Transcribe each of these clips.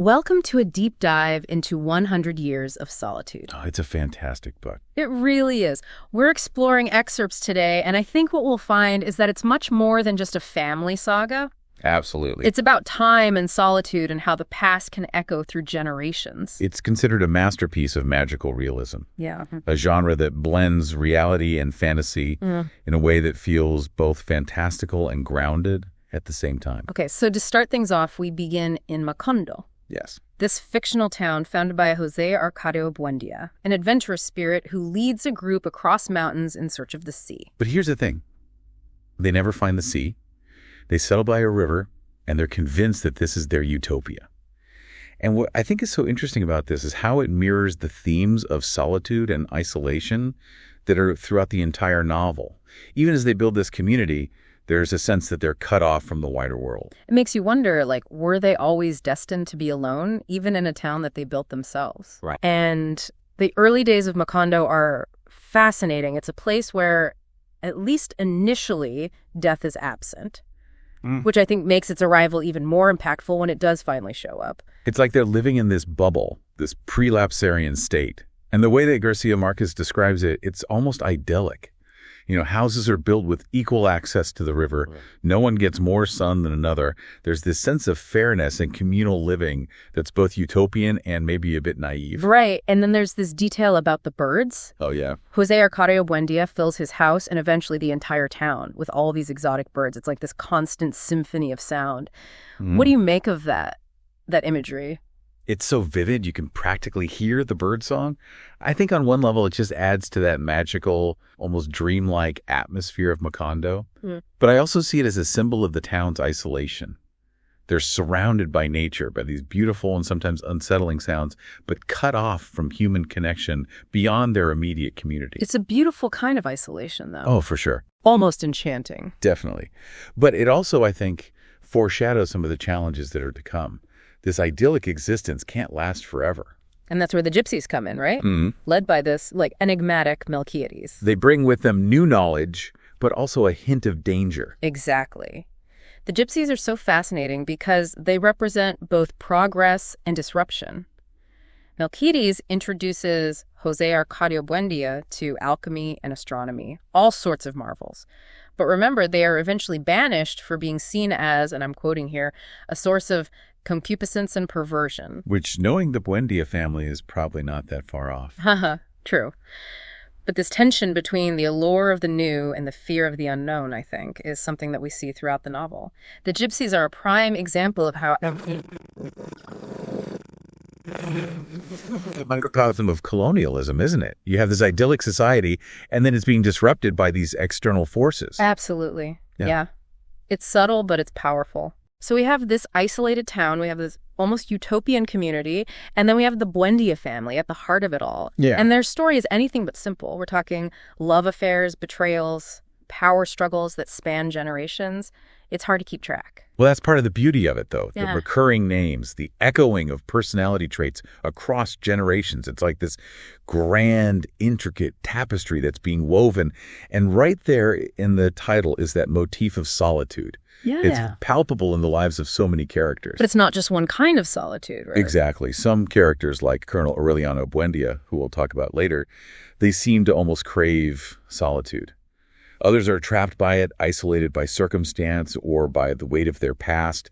Welcome to a deep dive into 100 Years of Solitude. Oh, it's a fantastic book. It really is. We're exploring excerpts today, and I think what we'll find is that it's much more than just a family saga. Absolutely. It's about time and solitude and how the past can echo through generations. It's considered a masterpiece of magical realism, Yeah. a genre that blends reality and fantasy in a way that feels both fantastical and grounded at the same time. Okay, so to start things off, we begin in Macondo. Yes. This fictional town founded by Jose Arcadio Buendia, an adventurous spirit who leads a group across mountains in search of the sea. But here's the thing. They never find the sea. They settle by a river, and they're convinced that this is their utopia. And what I think is so interesting about this is how it mirrors the themes of solitude and isolation that are throughout the entire novel. Even as they build this community, there's a sense that they're cut off from the wider world. It makes you wonder, were they always destined to be alone, even in a town that they built themselves? Right. And the early days of Macondo are fascinating. It's a place where, at least initially, death is absent, which I think makes its arrival even more impactful when it does finally show up. It's like they're living in this bubble, this prelapsarian state. And the way that Garcia Marquez describes it, it's almost idyllic. You know, houses are built with equal access to the river. Right. No one gets more sun than another. There's this sense of fairness and communal living that's both utopian and maybe a bit naive. Right. And then there's this detail about the birds. Oh, yeah. Jose Arcadio Buendia fills his house and eventually the entire town with all these exotic birds. It's like this constant symphony of sound. What do you make of that imagery? It's so vivid, you can practically hear the bird song. I think on one level, it just adds to that magical, almost dreamlike atmosphere of Macondo. But I also see it as a symbol of the town's isolation. They're surrounded by nature, by these beautiful and sometimes unsettling sounds, but cut off from human connection beyond their immediate community. It's a beautiful kind of isolation, though. Oh, for sure. Almost enchanting. Definitely. But it also, I think, foreshadows some of the challenges that are to come. This idyllic existence can't last forever. And that's where the gypsies come in, right? Led by this, enigmatic Melquiades. They bring with them new knowledge, but also a hint of danger. Exactly. The gypsies are so fascinating because they represent both progress and disruption. Melquiades introduces Jose Arcadio Buendia to alchemy and astronomy, all sorts of marvels. But remember, they are eventually banished for being seen as, and I'm quoting here, a source of concupiscence and perversion. Which, knowing the Buendia family, is probably not that far off. Haha, true. But this tension between the allure of the new and the fear of the unknown, I think, is something that we see throughout the novel. The gypsies are a prime example of how... A microcosm of colonialism, isn't it? You have this idyllic society, and then it's being disrupted by these external forces. Absolutely. Yeah. It's subtle, but it's powerful. So we have this isolated town, we have this almost utopian community, and then we have the Buendia family at the heart of it all. Yeah. And their story is anything but simple. We're talking love affairs, betrayals, power struggles that span generations. It's hard to keep track. Well, that's part of the beauty of it, though. Yeah. The recurring names, the echoing of personality traits across generations. It's like this grand, intricate tapestry that's being woven. And right there in the title is that motif of solitude. Yeah. It's palpable in the lives of so many characters. But it's not just one kind of solitude, right? Exactly. Some characters, like Colonel Aureliano Buendia, who we'll talk about later, they seem to almost crave solitude. Others are trapped by it, isolated by circumstance or by the weight of their past.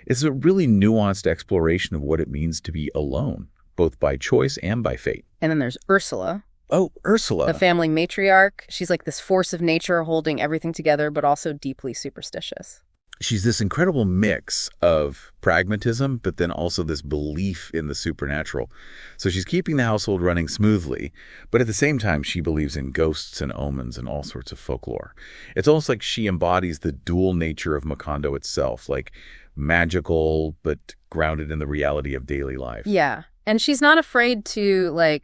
It's a really nuanced exploration of what it means to be alone, both by choice and by fate. And then there's Ursula. Oh, Ursula. The family matriarch. She's like this force of nature holding everything together, but also deeply superstitious. She's this incredible mix of pragmatism, but then also this belief in the supernatural. So she's keeping the household running smoothly, but at the same time, she believes in ghosts and omens and all sorts of folklore. It's almost like she embodies the dual nature of Macondo itself, like magical, but grounded in the reality of daily life. Yeah. And she's not afraid to,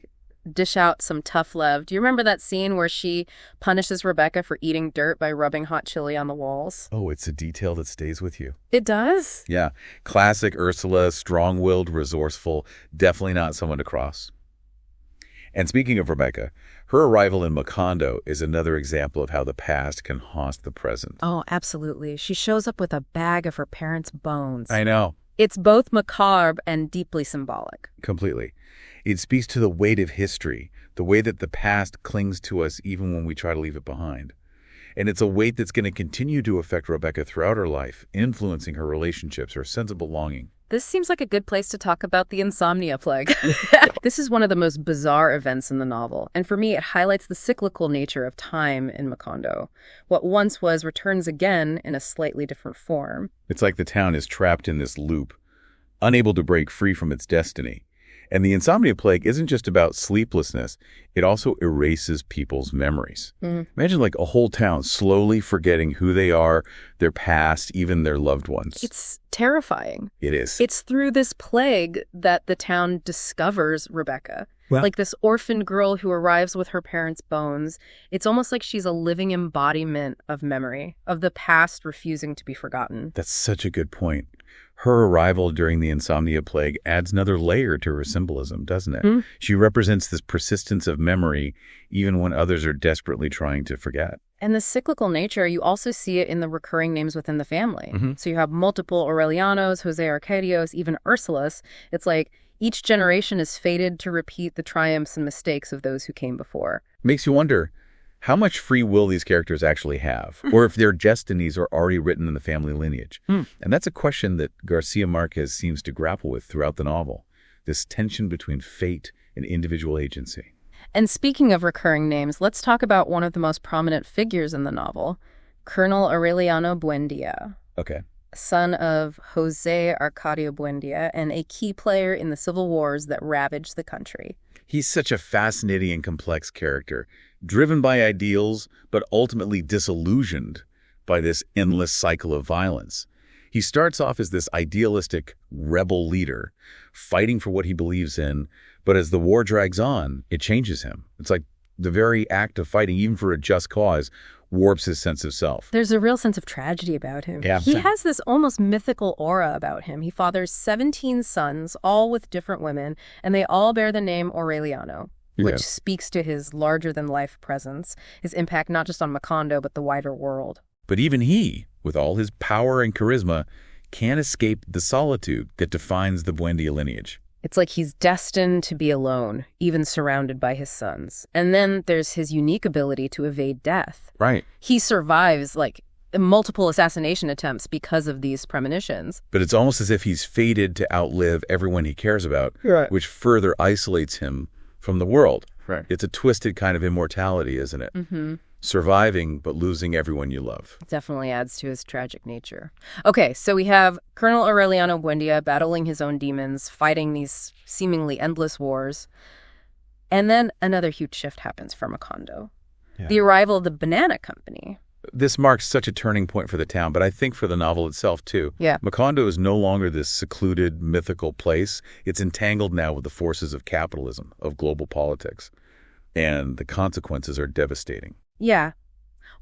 dish out some tough love. Do you remember that scene where she punishes Rebecca for eating dirt by rubbing hot chili on the walls? Oh, it's a detail that stays with you. It does? Yeah. Classic Ursula, strong-willed, resourceful, definitely not someone to cross. And speaking of Rebecca, her arrival in Macondo is another example of how the past can haunt the present. Oh, absolutely. She shows up with a bag of her parents' bones. I know. It's both macabre and deeply symbolic. Completely. It speaks to the weight of history, the way that the past clings to us even when we try to leave it behind. And it's a weight that's going to continue to affect Rebecca throughout her life, influencing her relationships, her sense of belonging. This seems like a good place to talk about the insomnia plague. This is one of the most bizarre events in the novel, and for me it highlights the cyclical nature of time in Macondo. What once was returns again in a slightly different form. It's like the town is trapped in this loop, unable to break free from its destiny. And the insomnia plague isn't just about sleeplessness. It also erases people's memories. Imagine like a whole town slowly forgetting who they are, their past, even their loved ones. It's terrifying. It is. It's through this plague that the town discovers Rebecca. Well, like this orphan girl who arrives with her parents' bones. It's almost like she's a living embodiment of memory, of the past refusing to be forgotten. That's such a good point. Her arrival during the insomnia plague adds another layer to her symbolism, doesn't it? She represents this persistence of memory even when others are desperately trying to forget. And the cyclical nature, you also see it in the recurring names within the family. So you have multiple Aurelianos, Jose Arcadios, even Ursulas. It's like each generation is fated to repeat the triumphs and mistakes of those who came before. Makes you wonder how much free will these characters actually have, or if their destinies are already written in the family lineage. And that's a question that Garcia Marquez seems to grapple with throughout the novel, this tension between fate and individual agency. And speaking of recurring names, let's talk about one of the most prominent figures in the novel, Colonel Aureliano Buendia. Okay. Son of Jose Arcadio Buendia and a key player in the civil wars that ravaged the country. He's such a fascinating and complex character, driven by ideals, but ultimately disillusioned by this endless cycle of violence. He starts off as this idealistic rebel leader, fighting for what he believes in, but as the war drags on, it changes him. It's like the very act of fighting, even for a just cause, warps his sense of self. There's a real sense of tragedy about him. Yeah. He has this almost mythical aura about him. He fathers 17 sons, all with different women, and they all bear the name Aureliano, which speaks to his larger-than-life presence, his impact not just on Macondo, but the wider world. But even he, with all his power and charisma, can't escape the solitude that defines the Buendia lineage. It's like he's destined to be alone, even surrounded by his sons. And then there's his unique ability to evade death. Right. He survives, like, multiple assassination attempts because of these premonitions. But it's almost as if he's fated to outlive everyone he cares about, which further isolates him from the world. Right. It's a twisted kind of immortality, isn't it? Surviving, but losing everyone you love. Definitely adds to his tragic nature. Okay, so we have Colonel Aureliano Buendia battling his own demons, fighting these seemingly endless wars. And then another huge shift happens for Macondo. The arrival of the Banana Company. This marks such a turning point for the town, but I think for the novel itself, too. Macondo is no longer this secluded, mythical place. It's entangled now with the forces of capitalism, of global politics. And the consequences are devastating. Yeah.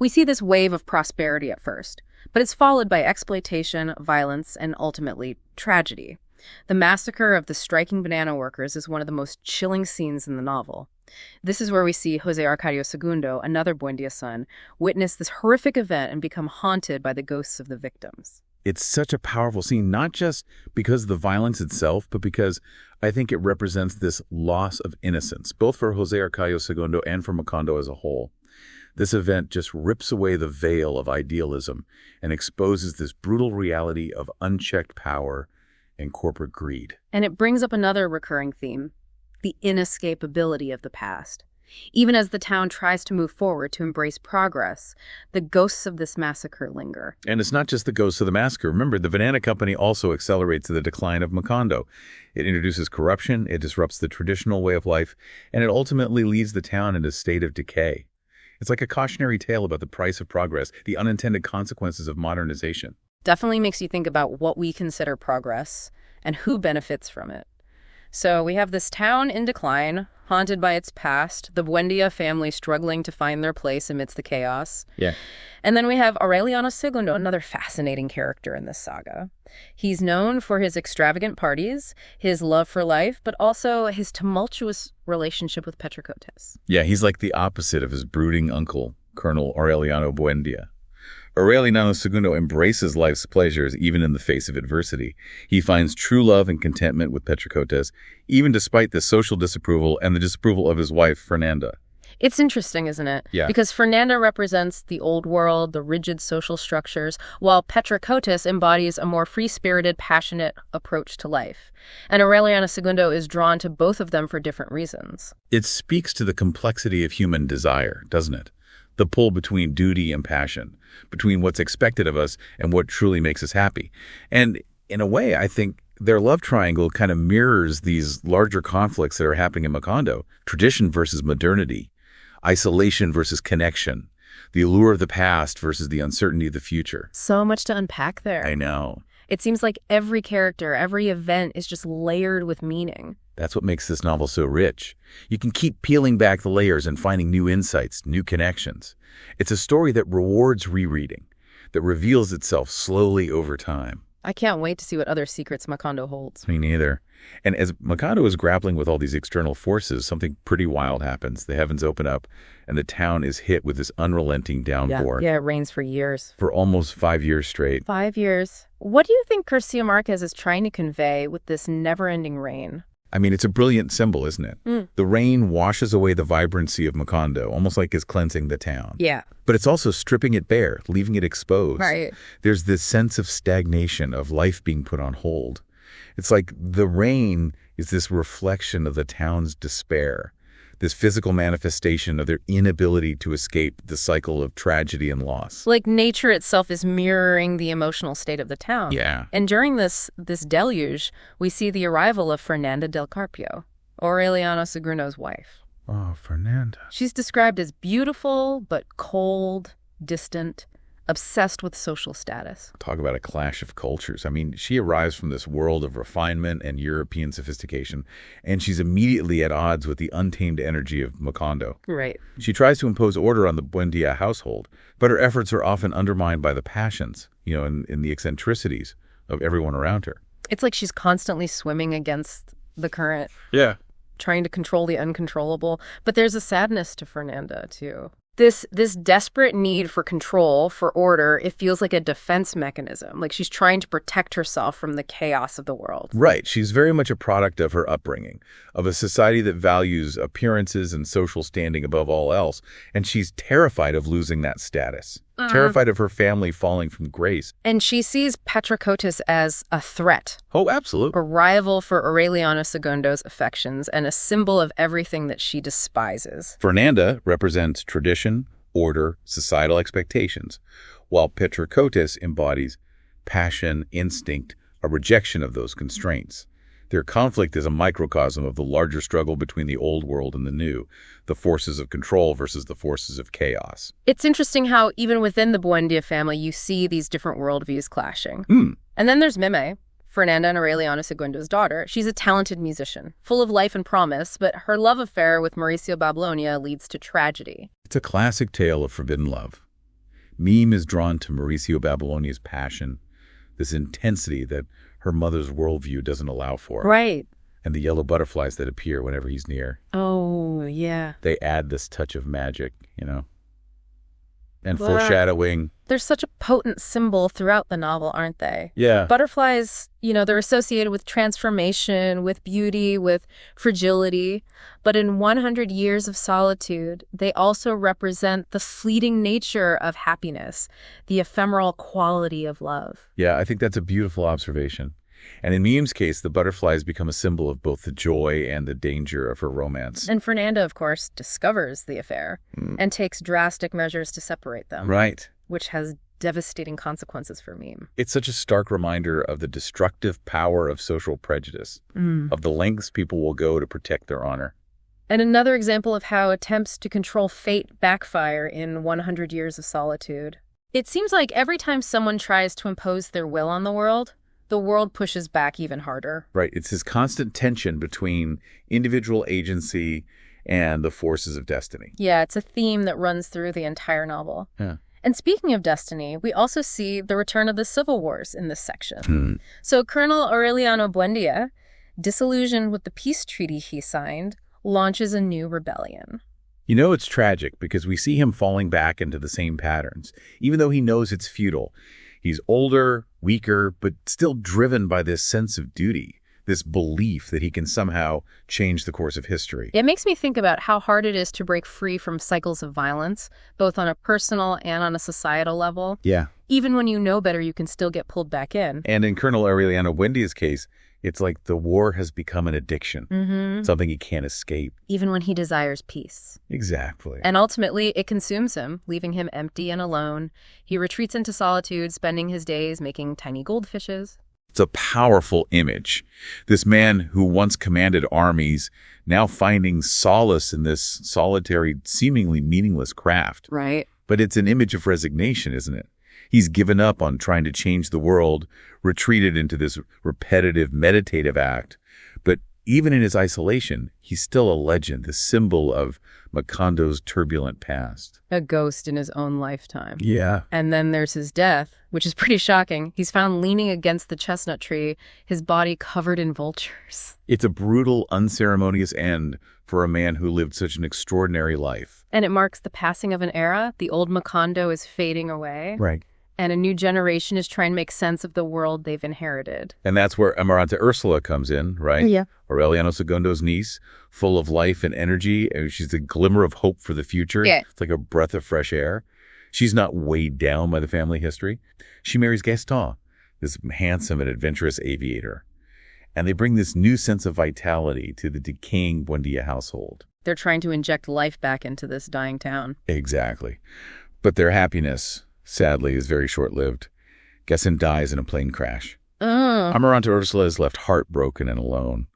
We see this wave of prosperity at first, but it's followed by exploitation, violence, and ultimately tragedy. The massacre of the striking banana workers is one of the most chilling scenes in the novel. This is where we see Jose Arcadio II, another Buendia son, witness this horrific event and become haunted by the ghosts of the victims. It's such a powerful scene, not just because of the violence itself, but because I think it represents this loss of innocence, both for Jose Arcadio II and for Macondo as a whole. This event just rips away the veil of idealism and exposes this brutal reality of unchecked power and corporate greed. And it brings up another recurring theme, the inescapability of the past. Even as the town tries to move forward to embrace progress, the ghosts of this massacre linger. And it's not just the ghosts of the massacre. Remember, the Banana Company also accelerates the decline of Macondo. It introduces corruption, it disrupts the traditional way of life, and it ultimately leads the town into a state of decay. It's like a cautionary tale about the price of progress, the unintended consequences of modernization. Definitely makes you think about what we consider progress and who benefits from it. So we have this town in decline, haunted by its past, the Buendia family struggling to find their place amidst the chaos. And then we have Aureliano II, another fascinating character in this saga. He's known for his extravagant parties, his love for life, but also his tumultuous relationship with Petrocotes. Yeah, he's like the opposite of his brooding uncle, Colonel Aureliano Buendia. Aureliano II embraces life's pleasures even in the face of adversity. He finds true love and contentment with Petracotes, even despite the social disapproval and the disapproval of his wife, Fernanda. It's interesting, isn't it? Yeah. Because Fernanda represents the old world, the rigid social structures, while Petracotes embodies a more free-spirited, passionate approach to life. And Aureliano II is drawn to both of them for different reasons. It speaks to the complexity of human desire, doesn't it? The pull between duty and passion, between what's expected of us and what truly makes us happy. And in a way, I think their love triangle kind of mirrors these larger conflicts that are happening in Macondo. Tradition versus modernity, isolation versus connection, the allure of the past versus the uncertainty of the future. So much to unpack there. I know. It seems like every character, every event is just layered with meaning. That's what makes this novel so rich. You can keep peeling back the layers and finding new insights, new connections. It's a story that rewards rereading, that reveals itself slowly over time. I can't wait to see what other secrets Macondo holds. Me neither. And as Macondo is grappling with all these external forces, something pretty wild happens. The heavens open up, and the town is hit with this unrelenting downpour. Yeah, it rains for years. For almost 5 years straight. 5 years. What do you think Garcia Marquez is trying to convey with this never-ending rain? I mean, it's a brilliant symbol, isn't it? The rain washes away the vibrancy of Macondo, almost like it's cleansing the town. Yeah. But it's also stripping it bare, leaving it exposed. Right. There's this sense of stagnation, of life being put on hold. It's like the rain is this reflection of the town's despair, this physical manifestation of their inability to escape the cycle of tragedy and loss. Like nature itself is mirroring the emotional state of the town. Yeah. And during this deluge, we see the arrival of Fernanda del Carpio, Aureliano Seguno's wife. Oh, Fernanda. She's described as beautiful, but cold, distant, obsessed with social status. Talk about a clash of cultures. I mean, she arrives from this world of refinement and European sophistication, and she's immediately at odds with the untamed energy of Macondo. Right. She tries to impose order on the Buendia household, but her efforts are often undermined by the passions, and the eccentricities of everyone around her. It's like she's constantly swimming against the current. Yeah. Trying to control the uncontrollable. But there's a sadness to Fernanda, too. This desperate need for control, for order, it feels like a defense mechanism. Like she's trying to protect herself from the chaos of the world. Right. She's very much a product of her upbringing, of a society that values appearances and social standing above all else. And she's terrified of losing that status, terrified of her family falling from grace. And she sees Petracotes as a threat. Oh, absolutely. A rival for Aureliano Segundo's affections and a symbol of everything that she despises. Fernanda represents tradition, order, societal expectations, while Petracotes embodies passion, instinct, a rejection of those constraints. Their conflict is a microcosm of the larger struggle between the old world and the new, the forces of control versus the forces of chaos. It's interesting how even within the Buendia family, you see these different worldviews clashing. And then there's Mime, Fernanda and Aureliano Segundo's daughter. She's a talented musician, full of life and promise, but her love affair with Mauricio Babylonia leads to tragedy. It's a classic tale of forbidden love. Mime is drawn to Mauricio Babylonia's passion, this intensity that her mother's worldview doesn't allow for. Right. And the yellow butterflies that appear whenever he's near. Oh, yeah. They add this touch of magic, And foreshadowing. They're such a potent symbol throughout the novel, aren't they? Yeah. Butterflies, they're associated with transformation, with beauty, with fragility. But in 100 Years of Solitude, they also represent the fleeting nature of happiness, the ephemeral quality of love. Yeah, I think that's a beautiful observation. And in Mime's case, the butterflies become a symbol of both the joy and the danger of her romance. And Fernanda, of course, discovers the affair and takes drastic measures to separate them. Right. Which has devastating consequences for Mime. It's such a stark reminder of the destructive power of social prejudice, of the lengths people will go to protect their honor. And another example of how attempts to control fate backfire in 100 Years of Solitude. It seems like every time someone tries to impose their will on the world pushes back even harder. Right. It's this constant tension between individual agency and the forces of destiny. Yeah, it's a theme that runs through the entire novel. Yeah. And speaking of destiny, we also see the return of the civil wars in this section. So Colonel Aureliano Buendia, disillusioned with the peace treaty he signed, launches a new rebellion. You know it's tragic because we see him falling back into the same patterns, even though he knows it's futile. He's older, weaker, but still driven by this sense of duty, this belief that he can somehow change the course of history. It makes me think about how hard it is to break free from cycles of violence, both on a personal and on a societal level. Yeah. Even when you know better, you can still get pulled back in. And in Colonel Aureliano Buendia's case, it's like the war has become an addiction, something he can't escape. Even when he desires peace. Exactly. And ultimately, it consumes him, leaving him empty and alone. He retreats into solitude, spending his days making tiny goldfishes. It's a powerful image. This man who once commanded armies, now finding solace in this solitary, seemingly meaningless craft. Right. But it's an image of resignation, isn't it? He's given up on trying to change the world, retreated into this repetitive, meditative act. But even in his isolation, he's still a legend, the symbol of Macondo's turbulent past. A ghost in his own lifetime. Yeah. And then there's his death, which is pretty shocking. He's found leaning against the chestnut tree, his body covered in vultures. It's a brutal, unceremonious end for a man who lived such an extraordinary life. And it marks the passing of an era. The old Macondo is fading away. Right. And a new generation is trying to make sense of the world they've inherited. And that's where Amaranta Ursula comes in, right? Yeah. Aureliano Segundo's niece, full of life and energy. She's a glimmer of hope for the future. Yeah. It's like a breath of fresh air. She's not weighed down by the family history. She marries Gaston, this handsome and adventurous aviator. And they bring this new sense of vitality to the decaying Buendia household. They're trying to inject life back into this dying town. Exactly. But their happiness, sadly, is very short-lived. Gaston dies in a plane crash. Amaranta Ursula is left heartbroken and alone.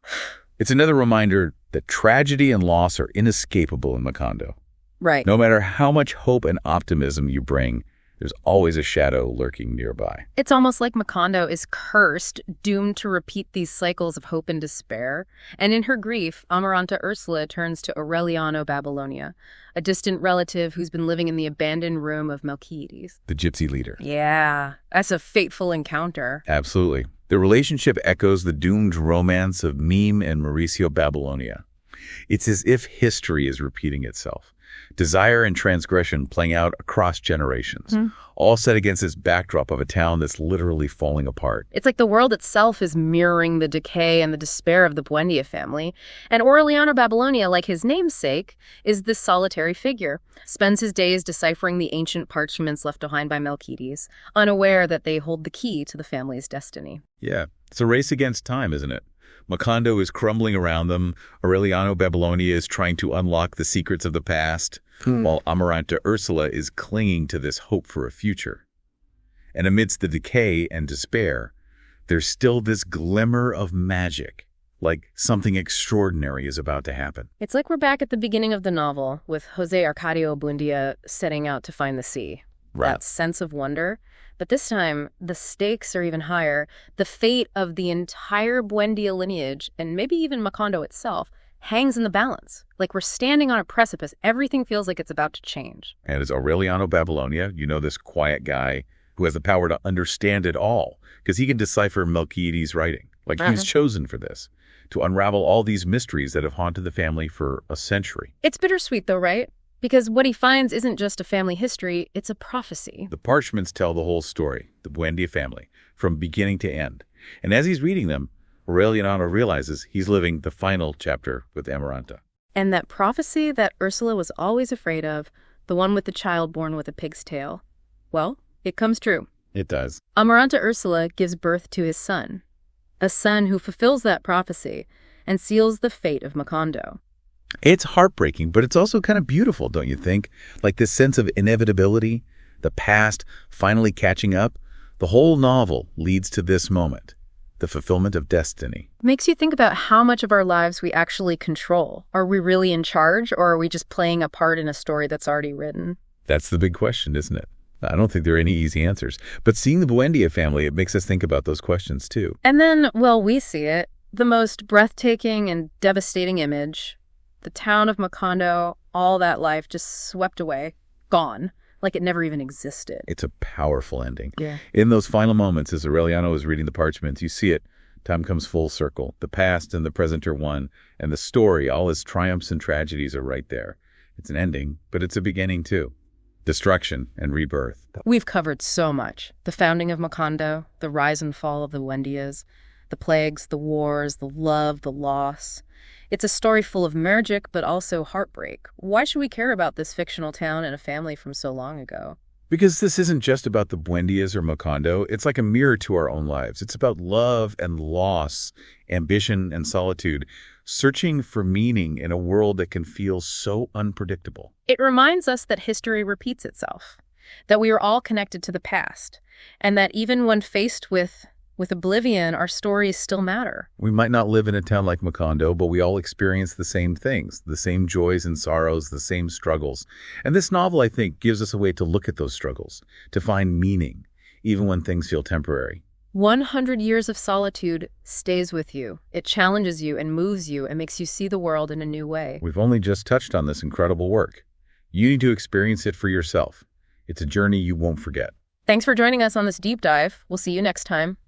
It's another reminder that tragedy and loss are inescapable in Macondo. Right. No matter how much hope and optimism you bring, there's always a shadow lurking nearby. It's almost like Macondo is cursed, doomed to repeat these cycles of hope and despair. And in her grief, Amaranta Ursula turns to Aureliano Babylonia, a distant relative who's been living in the abandoned room of Melquiades. The gypsy leader. Yeah, that's a fateful encounter. Absolutely. The relationship echoes the doomed romance of Meme and Mauricio Babylonia. It's as if history is repeating itself. Desire and transgression playing out across generations, all set against this backdrop of a town that's literally falling apart. It's like the world itself is mirroring the decay and the despair of the Buendia family. And Aureliano Babylonia, like his namesake, is this solitary figure, spends his days deciphering the ancient parchments left behind by Melquiades, unaware that they hold the key to the family's destiny. Yeah, it's a race against time, isn't it? Macondo is crumbling around them. Aureliano Babylonia is trying to unlock the secrets of the past, while Amaranta Ursula is clinging to this hope for a future. And amidst the decay and despair, there's still this glimmer of magic, like something extraordinary is about to happen. It's like we're back at the beginning of the novel, with Jose Arcadio Buendia setting out to find the sea. Right. That sense of wonder. But this time, the stakes are even higher. The fate of the entire Buendia lineage, and maybe even Macondo itself, hangs in the balance. Like we're standing on a precipice. Everything feels like it's about to change. And as Aureliano Babylonia, you know, this quiet guy who has the power to understand it all, because he can decipher Melquiades' writing. Like he was chosen for this, to unravel all these mysteries that have haunted the family for a century. It's bittersweet though, right? Because what he finds isn't just a family history, it's a prophecy. The parchments tell the whole story, the Buendia family, from beginning to end. And as he's reading them, Aureliano realizes he's living the final chapter with Amaranta. And that prophecy that Ursula was always afraid of, the one with the child born with a pig's tail, well, it comes true. It does. Amaranta Ursula gives birth to his son, a son who fulfills that prophecy and seals the fate of Macondo. It's heartbreaking, but it's also kind of beautiful, don't you think? Like this sense of inevitability, the past finally catching up. The whole novel leads to this moment, the fulfillment of destiny. Makes you think about how much of our lives we actually control. Are we really in charge, or are we just playing a part in a story that's already written? That's the big question, isn't it? I don't think there are any easy answers. But seeing the Buendia family, it makes us think about those questions too. And then, well, we see it. The most breathtaking and devastating image. The town of Macondo, all that life just swept away, gone, like it never even existed. It's a powerful ending. Yeah. In those final moments, as Aureliano is reading the parchments, you see it. Time comes full circle. The past and the present are one, and the story, all its triumphs and tragedies are right there. It's an ending, but it's a beginning too. Destruction and rebirth. We've covered so much. The founding of Macondo, the rise and fall of the Buendias, the plagues, the wars, the love, the loss. It's a story full of magic, but also heartbreak. Why should we care about this fictional town and a family from so long ago? Because this isn't just about the Buendias or Macondo. It's like a mirror to our own lives. It's about love and loss, ambition and solitude, searching for meaning in a world that can feel so unpredictable. It reminds us that history repeats itself, that we are all connected to the past, and that even when faced with oblivion, our stories still matter. We might not live in a town like Macondo, but we all experience the same things, the same joys and sorrows, the same struggles. And this novel, I think, gives us a way to look at those struggles, to find meaning, even when things feel temporary. 100 years of solitude stays with you. It challenges you and moves you and makes you see the world in a new way. We've only just touched on this incredible work. You need to experience it for yourself. It's a journey you won't forget. Thanks for joining us on this deep dive. We'll see you next time.